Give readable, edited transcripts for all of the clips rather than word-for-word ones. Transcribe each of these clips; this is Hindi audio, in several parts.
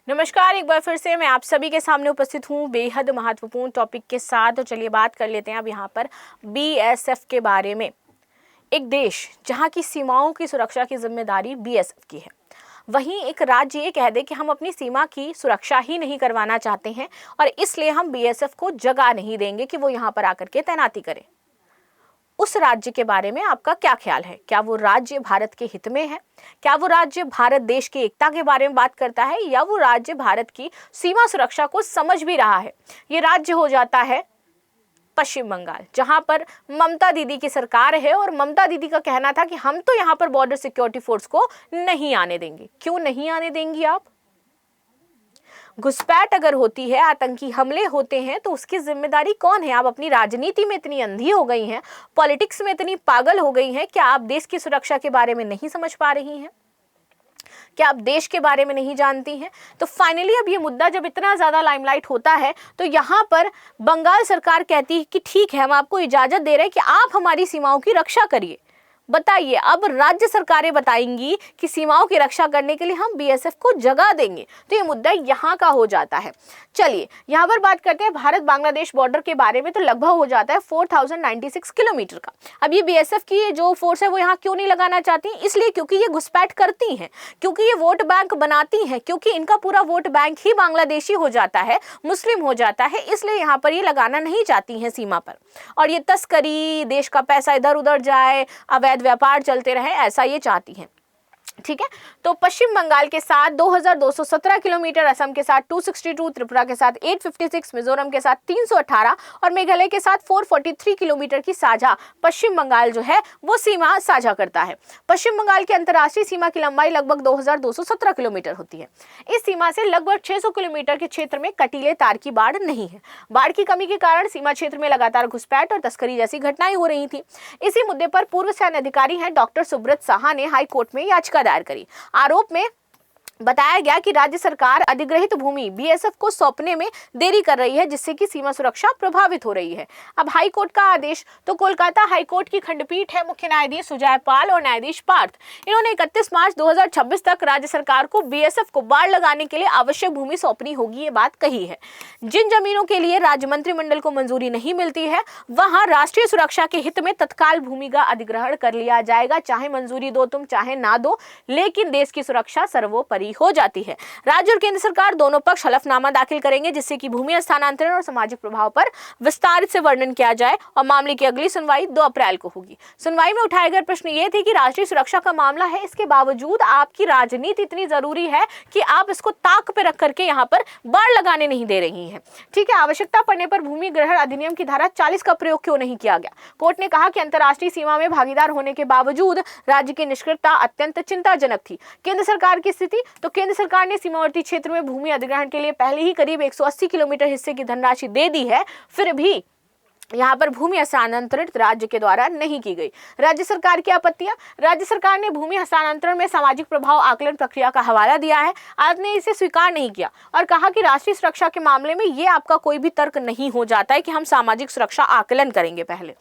नमस्कार, एक बार फिर से मैं आप सभी के सामने उपस्थित हूँ बेहद महत्वपूर्ण टॉपिक के साथ। तो चलिए बात कर लेते हैं अब यहाँ पर बीएसएफ के बारे में। एक देश जहाँ की सीमाओं की सुरक्षा की जिम्मेदारी बीएसएफ की है, वहीं एक राज्य ये कह दे कि हम अपनी सीमा की सुरक्षा ही नहीं करवाना चाहते हैं और इसलिए हम बीएसएफ को जगह नहीं देंगे कि वो यहाँ पर आकर के तैनाती करे। उस राज्य के बारे में आपका क्या ख्याल है? क्या वो राज्य भारत के हित में है? क्या वो राज्य भारत देश की एकता के बारे में बात करता है, या वो राज्य भारत की सीमा सुरक्षा को समझ भी रहा है? ये राज्य हो जाता है पश्चिम बंगाल, जहां पर ममता दीदी की सरकार है और ममता दीदी का कहना था कि हम तो यहाँ पर बॉर्डर सिक्योरिटी फोर्स को नहीं आने देंगे। क्यों नहीं आने देंगी आप? घुसपैठ अगर होती है, आतंकी हमले होते हैं, तो उसकी जिम्मेदारी कौन है? आप अपनी राजनीति में इतनी अंधी हो गई हैं, पॉलिटिक्स में इतनी पागल हो गई हैं, क्या आप देश की सुरक्षा के बारे में नहीं समझ पा रही हैं? क्या आप देश के बारे में नहीं जानती हैं? तो फाइनली अब ये मुद्दा जब इतना ज्यादा लाइमलाइट होता है, तो यहाँ पर बंगाल सरकार कहती है कि ठीक है, हम आपको इजाजत दे रहे हैं कि आप हमारी सीमाओं की रक्षा करिए। बताइए, अब राज्य सरकारें बताएंगी कि सीमाओं की रक्षा करने के लिए हम बीएसएफ को जगह देंगे, तो ये मुद्दा यहाँ का हो जाता है। चलिए यहाँ पर बात करते हैं भारत बांग्लादेश बॉर्डर के बारे में। तो लगभग हो जाता है 4096 किलोमीटर का। अब ये बीएसएफ की जो फोर्स है वो यहाँ क्यों नहीं लगाना चाहती? इसलिए क्योंकि ये घुसपैठ करती हैं, क्योंकि ये वोट बैंक बनाती हैं, क्योंकि इनका पूरा वोट बैंक ही बांग्लादेशी हो जाता है, मुस्लिम हो जाता है, इसलिए यहाँ पर ये लगाना नहीं चाहती हैं सीमा पर। और ये तस्करी, देश का पैसा इधर उधर जाए, अवैध व्यापार चलते रहे, ऐसा ये चाहती हैं। ठीक है, तो पश्चिम बंगाल के साथ 2217 किलोमीटर, असम के साथ 262, त्रिपुरा के साथ 856, मिजोरम के साथ 318 और मेघालय के साथ 443 किलोमीटर की साझा पश्चिम बंगाल जो है वो सीमा साझा करता है। पश्चिम बंगाल की अंतर्राष्ट्रीय सीमा की लंबाई लगभग 2217 किलोमीटर होती है। इस सीमा से लगभग 600 किलोमीटर के क्षेत्र में कटीले तार की बाढ़ नहीं है। बाढ़ की कमी के कारण सीमा क्षेत्र में लगातार घुसपैठ और तस्करी जैसी घटनाएं हो रही थी। इसी मुद्दे पर पूर्व सैन्य अधिकारी हैं डॉक्टर सुब्रत साहा ने हाई कोर्ट में याचिका दायर करी। आरोप में बताया गया कि राज्य सरकार अधिग्रहित भूमि बीएसएफ को सौंपने में देरी कर रही है, जिससे कि सीमा सुरक्षा प्रभावित हो रही है। अब हाई कोर्ट का आदेश, तो कोलकाता हाई कोर्ट की खंडपीठ है, मुख्य न्यायाधीश सुजय पाल और न्यायाधीश पार्थ, इन्होंने 31 मार्च 2026 तक राज्य सरकार को बीएसएफ को बाढ़ लगाने के लिए आवश्यक भूमि सौंपनी होगी, ये बात कही है। जिन जमीनों के लिए राज्य मंत्रिमंडल को मंजूरी नहीं मिलती है, वहां राष्ट्रीय सुरक्षा के हित में तत्काल भूमि का अधिग्रहण कर लिया जाएगा। चाहे मंजूरी दो तुम, चाहे ना दो, लेकिन देश की सुरक्षा सर्वोपरि हो जाती है। राज्य और केंद्र सरकार दोनों पक्ष हलफनामा दाखिल करेंगे, जिससे कि भूमि हस्तांतरण और सामाजिक प्रभाव पर विस्तारित से वर्णन किया जाए और मामले की अगली सुनवाई 2 अप्रैल को होगी। सुनवाई में उठाए गए प्रश्न ये थे कि राष्ट्रीय सुरक्षा का मामला है, इसके बावजूद आपकी राजनीति इतनी जरूरी है कि आप इसको ताक पे रख करके यहाँ पर बाढ़ लगाने नहीं दे रही है। ठीक है, आवश्यकता पड़ने पर भूमि ग्रहण अधिनियम की धारा 40 का प्रयोग क्यों नहीं किया गया? कोर्ट ने कहा कि अंतर्राष्ट्रीय सीमा में भागीदार होने के बावजूद राज्य की निष्क्रियता अत्यंत चिंताजनक थी। केंद्र सरकार की स्थिति, तो केंद्र सरकार ने सीमावर्ती क्षेत्र में भूमि अधिग्रहण के लिए पहले ही करीब 180 किलोमीटर हिस्से की धनराशि दे दी है, फिर भी यहाँ पर भूमि हस्तांतरित राज्य के द्वारा नहीं की गई। राज्य सरकार की आपत्तियां, राज्य सरकार ने भूमि हस्तांतरण में सामाजिक प्रभाव आकलन प्रक्रिया का हवाला दिया है। अदालत ने इसे स्वीकार नहीं किया और कहा कि राष्ट्रीय सुरक्षा के मामले में ये आपका कोई भी तर्क नहीं हो जाता है कि हम सामाजिक सुरक्षा आकलन करेंगे। पहले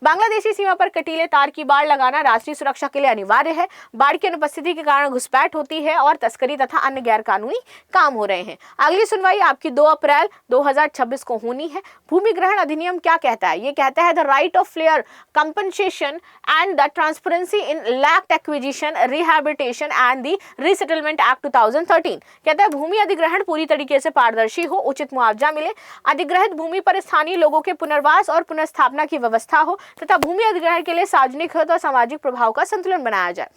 बांग्लादेशी सीमा पर कटीले तार की बाड़ लगाना राष्ट्रीय सुरक्षा के लिए अनिवार्य है। बाढ़ की अनुपस्थिति के कारण घुसपैठ होती है और तस्करी तथा अन्य गैर कानूनी काम हो रहे हैं। अगली सुनवाई आपकी 2 अप्रैल 2026 को होनी है। भूमि ग्रहण अधिनियम क्या कहता है? ये कहता है the right of fair compensation and the transparency in land acquisition, rehabilitation and the resettlement act 2013। कहता है भूमि अधिग्रहण पूरी तरीके से पारदर्शी हो, उचित मुआवजा मिले, अधिग्रहित भूमि पर स्थानीय लोगों के पुनर्वास और पुनर्स्थापना की व्यवस्था हो तथा भूमि अधिग्रहण के लिए सार्वजनिक हित और सामाजिक प्रभाव का संतुलन बनाया जाए।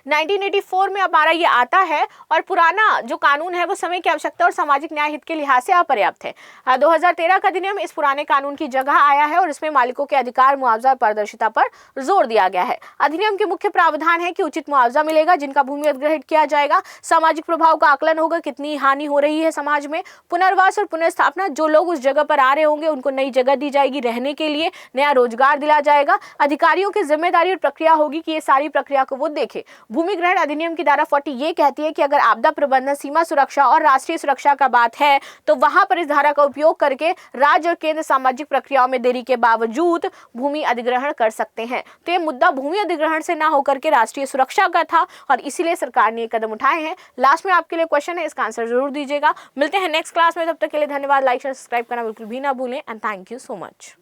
1984 में हमारा ये आता है और पुराना जो कानून है वो समय की आवश्यकता और सामाजिक न्याय हित के लिहाज से अपर्याप्त है। 2013 का अधिनियम इस पुराने कानून की जगह आया है और इसमें मालिकों के अधिकार, मुआवजा और पारदर्शिता पर जोर दिया गया है। अधिनियम के मुख्य प्रावधान है कि उचित मुआवजा मिलेगा जिनका भूमि अधिग्रहण किया जाएगा, सामाजिक प्रभाव का आकलन होगा, कितनी हानि हो रही है समाज में, पुनर्वास और पुनर्स्थापना, जो लोग उस जगह पर आ रहे होंगे उनको नई जगह दी जाएगी रहने के लिए, नया रोजगार दिला जाएगा। अधिकारियों की जिम्मेदारी और प्रक्रिया होगी कि ये सारी प्रक्रिया को वो देखे। भूमि ग्रहण अधिनियम की धारा 40 ये कहती है कि अगर आपदा प्रबंधन, सीमा सुरक्षा और राष्ट्रीय सुरक्षा का बात है तो वहां पर इस धारा का उपयोग करके राज्य और केंद्र सामाजिक प्रक्रियाओं में देरी के बावजूद भूमि अधिग्रहण कर सकते हैं। तो ये मुद्दा भूमि अधिग्रहण से ना होकर के राष्ट्रीय सुरक्षा का था और इसीलिए सरकार ने ये कदम उठाए हैं। लास्ट में आपके लिए क्वेश्चन है, इसका आंसर जरूर दीजिएगा। मिलते हैं नेक्स्ट क्लास में, तब तक के लिए धन्यवाद। लाइक शेयर सब्सक्राइब करना बिल्कुल भी ना भूलें and thank you so much.